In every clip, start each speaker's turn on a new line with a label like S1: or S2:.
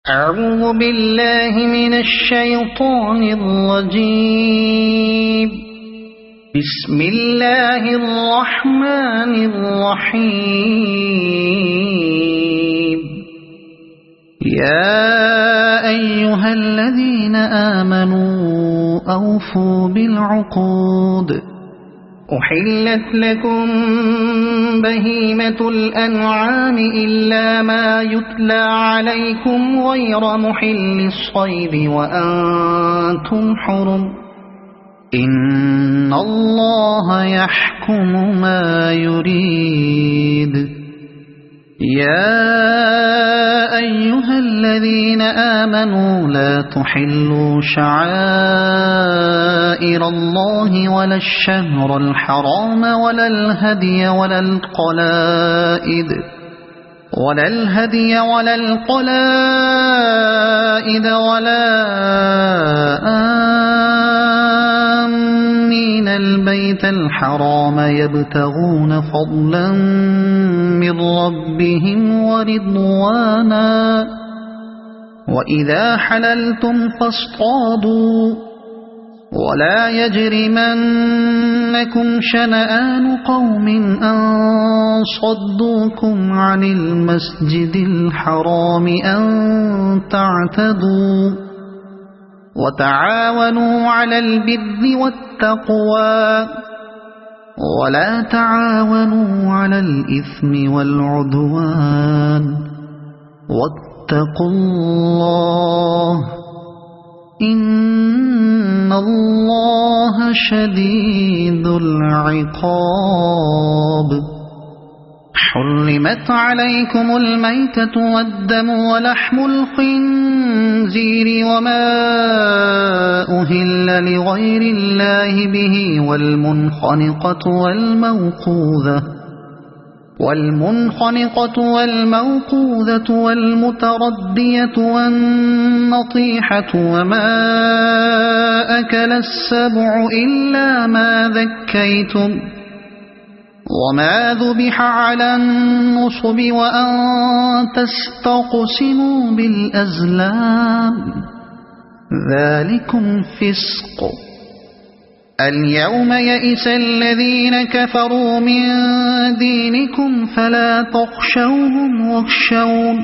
S1: أعوذ بالله من الشيطان الرجيم. بسم الله الرحمن الرحيم. يا أيها الذين آمنوا أوفوا بالعقود. أحلت لكم بهيمة الأنعام إلا ما يتلى عليكم غير محل الصيد وأنتم حرم. إن الله يحكم ما يريد. يا أيها الذين آمنوا لا تحلوا شعائر الله ولا الشهر الحرام ولا الهدي ولا القلائد ولا آمين البيت الحرام يبتغون فضلا من ربهم ورضوانا. وإذا حللتم فاصطادوا ولا يجرمنكم شنآن قوم أن صدوكم عن المسجد الحرام أن تعتدوا. وتعاونوا على البر والتقوى ولا تعاونوا على الإثم والعدوان. واتقوا الله إن الله شديد العقاب. حرمت عليكم الميتة والدم ولحم الخنزير وما أهل لغير الله به والمنخنقة والموقوذة والمتردية والنطيحة وما أكل السبع إلا ما ذكيتم وما ذبح على النصب وأن تستقسموا بالأزلام ذلكم فسق. اليوم يئس الذين كفروا من دينكم فلا تخشوهم واخشون.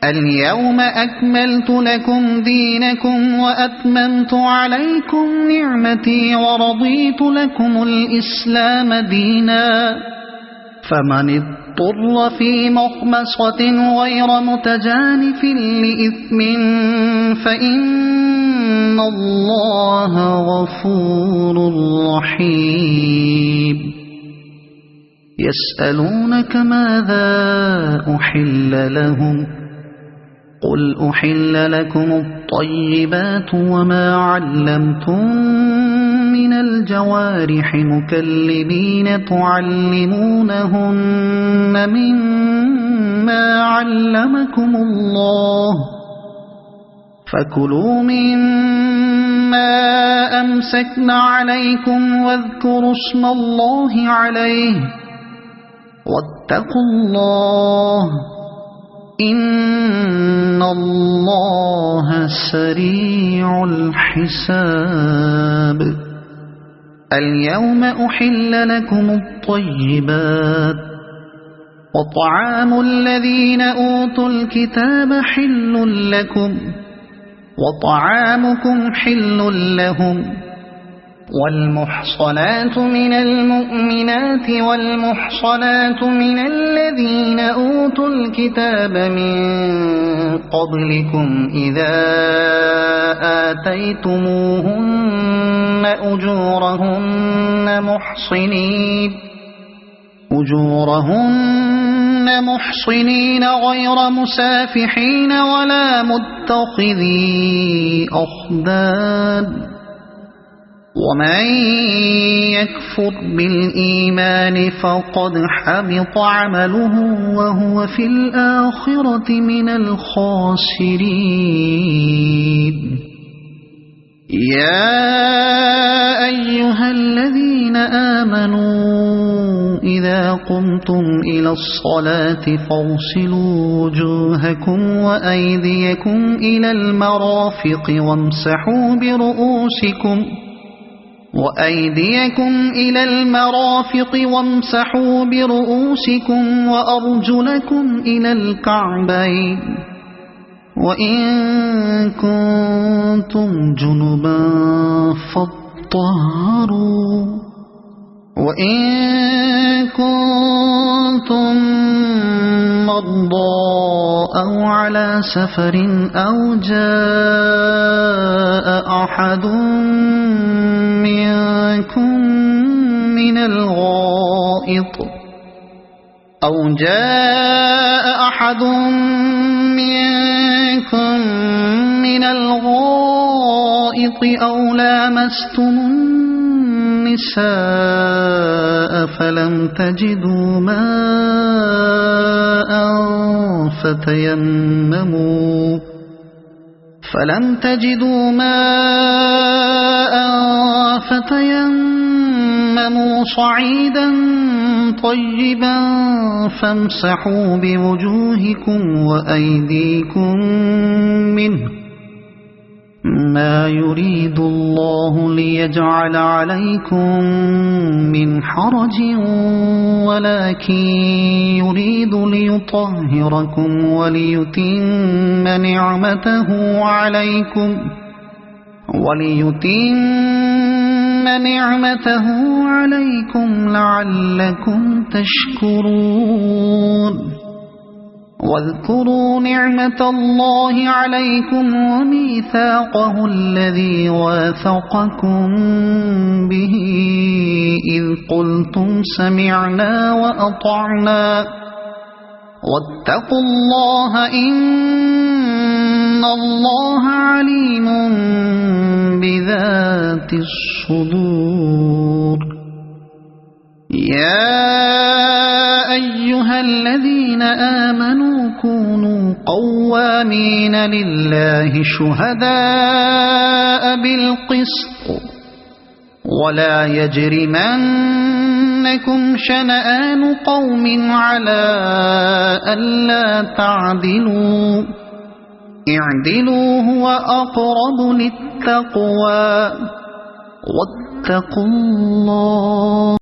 S1: اليوم أكملت لكم دينكم وأتممت عليكم نعمتي ورضيت لكم الإسلام دينا. فمن اضطر في مخمصة غير متجانف لإثم فإن الله غفور رحيم. يسألونك ماذا أحل لهم قل أحل لكم الطيبات وما علمتم من الجوارح مكلبين تعلمونهن مما علمكم الله فكلوا مما أمسكن عليكم واذكروا اسم الله عليه واتقوا الله إن الله سريع الحساب. اليوم أحل لكم الطيبات وطعام الذين أوتوا الكتاب حل لكم وطعامكم حل لهم. والمحصنات من المؤمنات والمحصنات من الذين أوتوا الكتاب من قبلكم إذا آتيتموهن أجورهن محصنين غير مسافحين ولا متخذي أخدان. ومن يكفر بالإيمان فقد حبط عمله وهو في الآخرة من الخاسرين. يا أيها الذين آمنوا إذا قمتم إلى الصلاة فاغسلوا وجوهكم وأيديكم إلى المرافق وامسحوا برؤوسكم وأرجلكم إلى الكعبين وإن كنتم جنبا فاطهروا وإن كنتم مرضى أو على سفر أو جاء أحد منكم من الغائط أو لامستم النساء فلم تجدوا ماء فتيمموا صعيدا طيبا فامسحوا بوجوهكم وأيديكم منه ما يريد الله ليجعل عليكم من حرج ولكن يريد ليطهركم وليتم نعمته عليكم لعلكم تشكرون واذكروا نعمة الله عليكم وميثاقه الذي واثقكم به إذ قلتم سمعنا وأطعنا واتقوا الله إن الله عليم بذات الصدور يا أيها الذين آمنوا كونوا قوامين لله شهداء بالقسط ولا يجرمنكم شنآن قوم على ألا تعدلوا اعدلوا هو أقرب للتقوى واتقوا الله